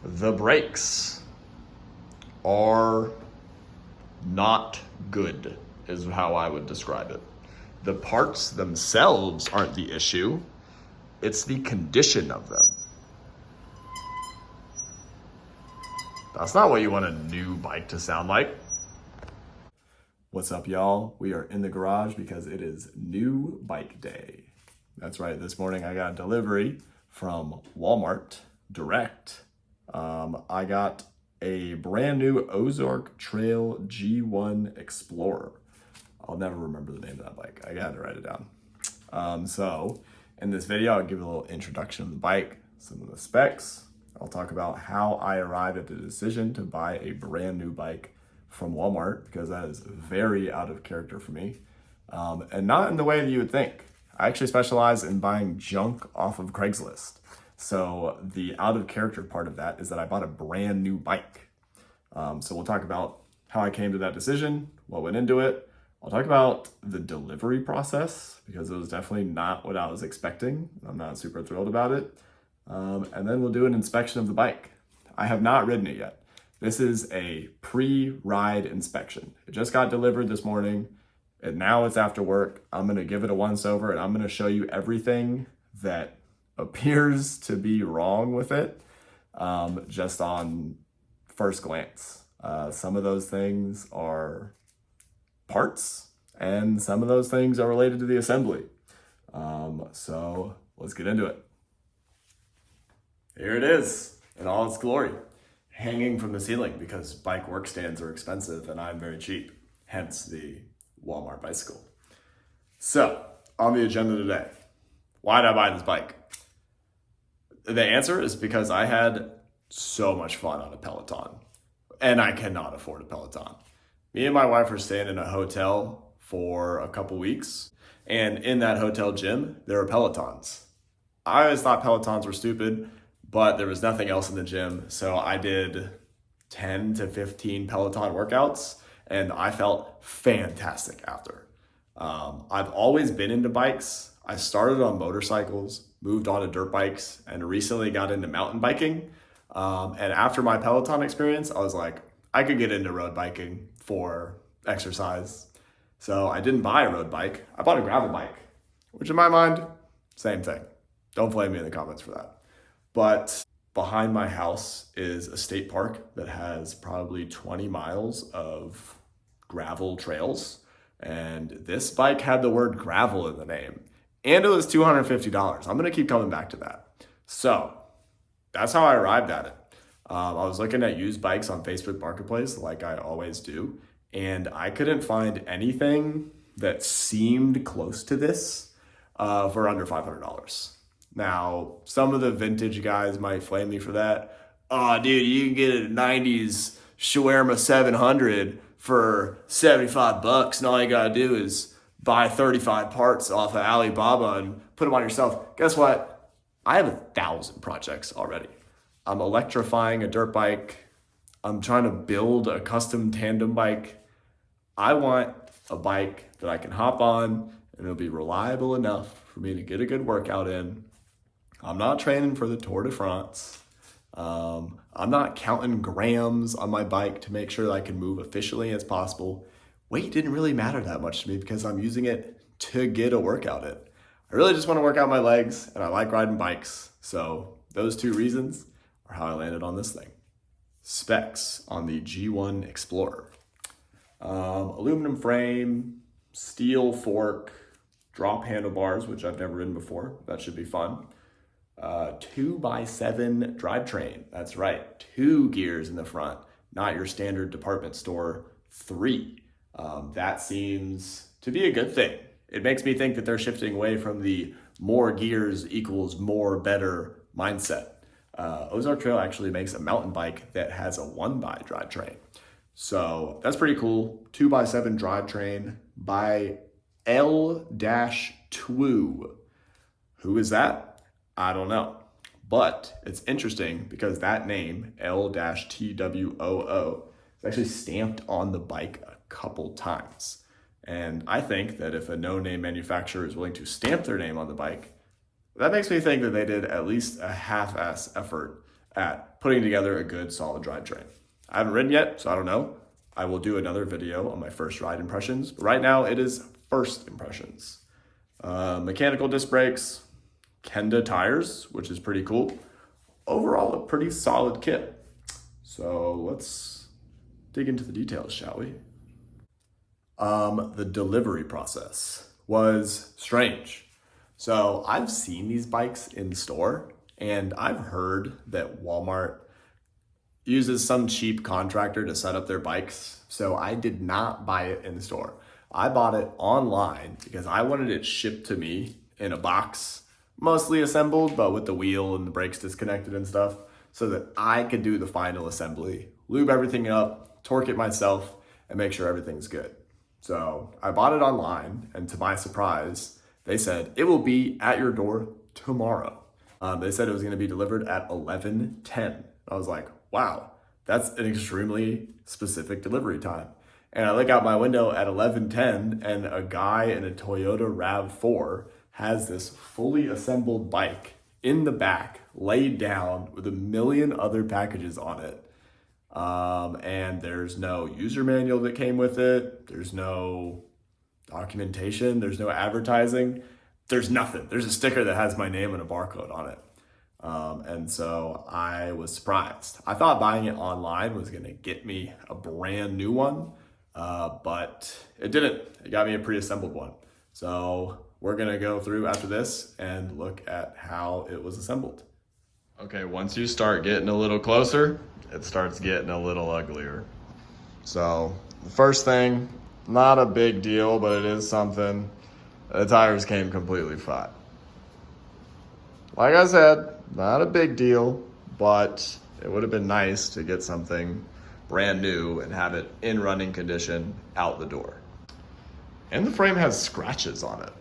The brakes are not good, is how I would describe it. The parts themselves aren't the issue, it's the condition of them. That's not what you want a new bike to sound like. What's up, y'all? We are in the garage because it is new bike day. That's right, this morning I got a delivery from Walmart direct. I got a brand new Ozark Trail G.1 Explorer. I'll never remember the name of that bike. I had to write it down. So in this video, I'll give a little introduction of the bike, some of the specs. I'll talk about how I arrived at the decision to buy a brand new bike from Walmart, because that is very out of character for me. And not in the way that you would think. I actually specialize in buying junk off of Craigslist. So the out of character part of that is that I bought a brand new bike. So we'll talk about how I came to that decision, what went into it. I'll talk about the delivery process, because it was definitely not what I was expecting. I'm not super thrilled about it. And then we'll do an inspection of the bike. I have not ridden it yet. This is a pre-ride inspection. It just got delivered this morning, and now it's after work. I'm gonna give it a once over, and I'm gonna show you everything that appears to be wrong with it, just on first glance. Some of those things are parts, and some of those things are related to the assembly. So let's get into it. Here it is in all its glory, hanging from the ceiling, because bike work stands are expensive and I'm very cheap, hence the Walmart bicycle. So on the agenda today, why did I buy this bike? The answer is because I had so much fun on a Peloton, and I cannot afford a Peloton. Me and my wife were staying in a hotel for a couple weeks, and in that hotel gym, there were Pelotons. I always thought Pelotons were stupid, but there was nothing else in the gym, so I did 10 to 15 Peloton workouts, and I felt fantastic after. I've always been into bikes. I started on motorcycles, moved on to dirt bikes, and recently got into mountain biking. And after my Peloton experience, I was like, I could get into road biking for exercise. So I didn't buy a road bike. I bought a gravel bike, which in my mind, same thing. Don't blame me in the comments for that. But behind my house is a state park that has probably 20 miles of gravel trails. And this bike had the word gravel in the name. And it was $250. I'm gonna keep coming back to that. So that's how I arrived at it. I was looking at used bikes on Facebook Marketplace, like I always do, and I couldn't find anything that seemed close to this for under $500. Now, some of the vintage guys might flame me for that. Oh, dude, you can get a 90s Shawarma 700 for $75, and all you gotta do is buy 35 parts off of Alibaba and put them on yourself. Guess what? I have 1,000 projects already. I'm electrifying a dirt bike. I'm trying to build a custom tandem bike. I want a bike that I can hop on and it'll be reliable enough for me to get a good workout in. I'm not training for the Tour de France. I'm not counting grams on my bike to make sure that I can move efficiently as possible. Weight didn't really matter that much to me because I'm using it to get a workout in. I really just want to work out my legs, and I like riding bikes. So those two reasons are how I landed on this thing. Specs on the G1 Explorer. Aluminum frame, steel fork, drop handlebars, which I've never ridden before. That should be fun. 2x7 drivetrain. That's right, 2 gears in the front, not your standard department store 3. That seems to be a good thing. It makes me think that they're shifting away from the more gears equals more better mindset. Ozark Trail actually makes a mountain bike that has a 1x drivetrain. So that's pretty cool. 2x7 drivetrain by L-Twoo. Who is that? I don't know. But it's interesting because that name, L-Twoo, is actually stamped on the bike a couple times. And I think that if a no-name manufacturer is willing to stamp their name on the bike, that makes me think that they did at least a half-ass effort at putting together a good solid drivetrain. I haven't ridden yet, so I don't know. I will do another video on my first ride impressions, but right now it is first impressions. Mechanical disc brakes, Kenda tires, which is pretty cool. Overall, a pretty solid kit. So let's dig into the details, shall we? The delivery process was strange. So I've seen these bikes in store, and I've heard that Walmart uses some cheap contractor to set up their bikes. So I did not buy it in the store. I bought it online because I wanted it shipped to me in a box, mostly assembled, but with the wheel and the brakes disconnected and stuff, so that I could do the final assembly, lube everything up, torque it myself, and make sure everything's good. So I bought it online, and to my surprise, they said it will be at your door tomorrow. They said it was gonna be delivered at 11:10. I was like, wow, that's an extremely specific delivery time. And I look out my window at 11:10, and a guy in a Toyota RAV4 has this fully assembled bike in the back, laid down with a million other packages on it. And there's no user manual that came with it. There's no documentation. There's no advertising. There's nothing. There's a sticker that has my name and a barcode on it. And so I was surprised. I thought buying it online was gonna get me a brand new one, but it didn't. It got me a pre-assembled one. So we're gonna go through after this and look at how it was assembled. Okay, once you start getting a little closer, it starts getting a little uglier. So the first thing, not a big deal, but it is something. The tires came completely flat. Like I said, not a big deal, but it would have been nice to get something brand new and have it in running condition out the door. And the frame has scratches on it.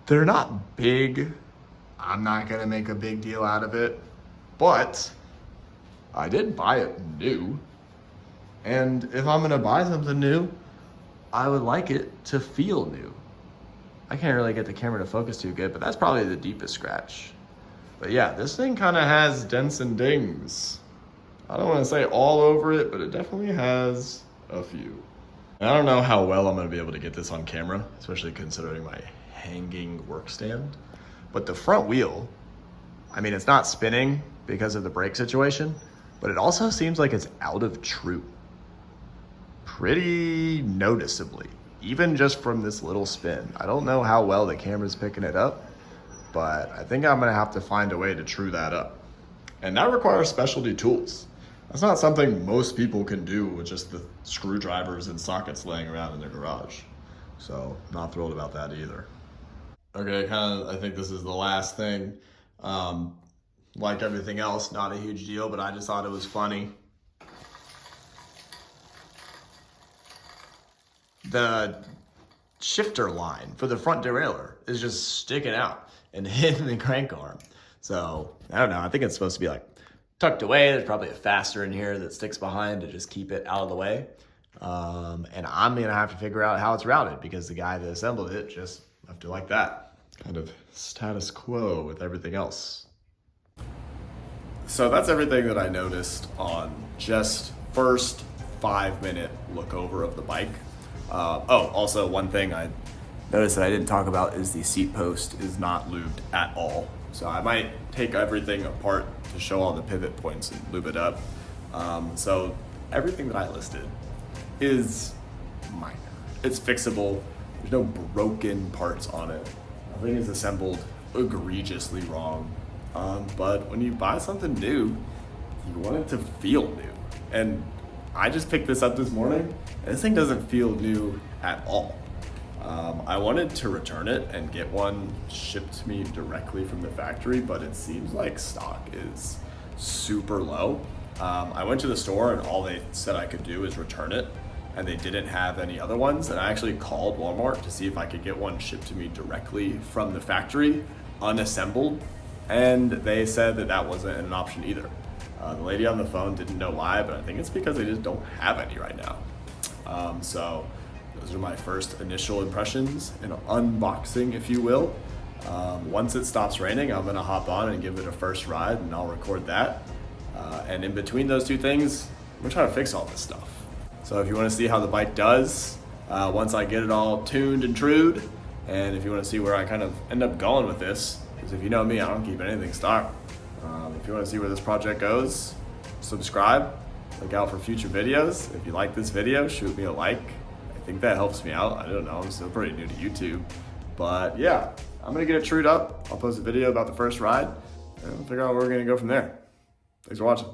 They're not big. I'm not gonna make a big deal out of it, but I did buy it new. And if I'm gonna buy something new, I would like it to feel new. I can't really get the camera to focus too good, but that's probably the deepest scratch. But yeah, this thing kind of has dents and dings. I don't want to say all over it, but it definitely has a few. And I don't know how well I'm going to be able to get this on camera, especially considering my hanging work stand. But the front wheel, I mean, it's not spinning because of the brake situation, but it also seems like it's out of true. Pretty noticeably, even just from this little spin. I don't know how well the camera's picking it up, but I think I'm gonna have to find a way to true that up. And that requires specialty tools. That's not something most people can do with just the screwdrivers and sockets laying around in their garage. So not thrilled about that either. Okay, I think this is the last thing. Like everything else, not a huge deal, but I just thought it was funny. The shifter line for the front derailleur is just sticking out and hitting the crank arm. So I don't know, I think it's supposed to be like tucked away. There's probably a fastener in here that sticks behind to just keep it out of the way. And I'm gonna have to figure out how it's routed because the guy that assembled it just left it like that. Kind of status quo with everything else. So that's everything that I noticed on just first 5-minute look over of the bike. Also one thing I noticed that I didn't talk about is the seat post is not lubed at all. So I might take everything apart to show all the pivot points and lube it up. So everything that I listed is minor. It's fixable. There's no broken parts on it. Nothing is assembled egregiously wrong. But when you buy something new, you want it to feel new. And I just picked this up this morning, and this thing doesn't feel new at all. I wanted to return it and get one shipped to me directly from the factory, but it seems like stock is super low. I went to the store and all they said I could do is return it, and they didn't have any other ones. And I actually called Walmart to see if I could get one shipped to me directly from the factory, unassembled, and they said that that wasn't an option either. The lady on the phone didn't know why, but I think it's because they just don't have any right now. So those are my first initial impressions, an unboxing, if you will. Once it stops raining, I'm gonna hop on and give it a first ride, and I'll record that. And in between those two things, we're trying to fix all this stuff. So if you want to see how the bike does, once I get it all tuned and trued, and if you want to see where I kind of end up going with this, because if you know me, I don't keep anything stock. If you want to see where this project goes, subscribe, look out for future videos. If you like this video, shoot me a like. I think that helps me out. I don't know, I'm still pretty new to YouTube. But yeah, I'm gonna get it trued up. I'll post a video about the first ride, and we'll figure out where we're gonna go from there. Thanks for watching.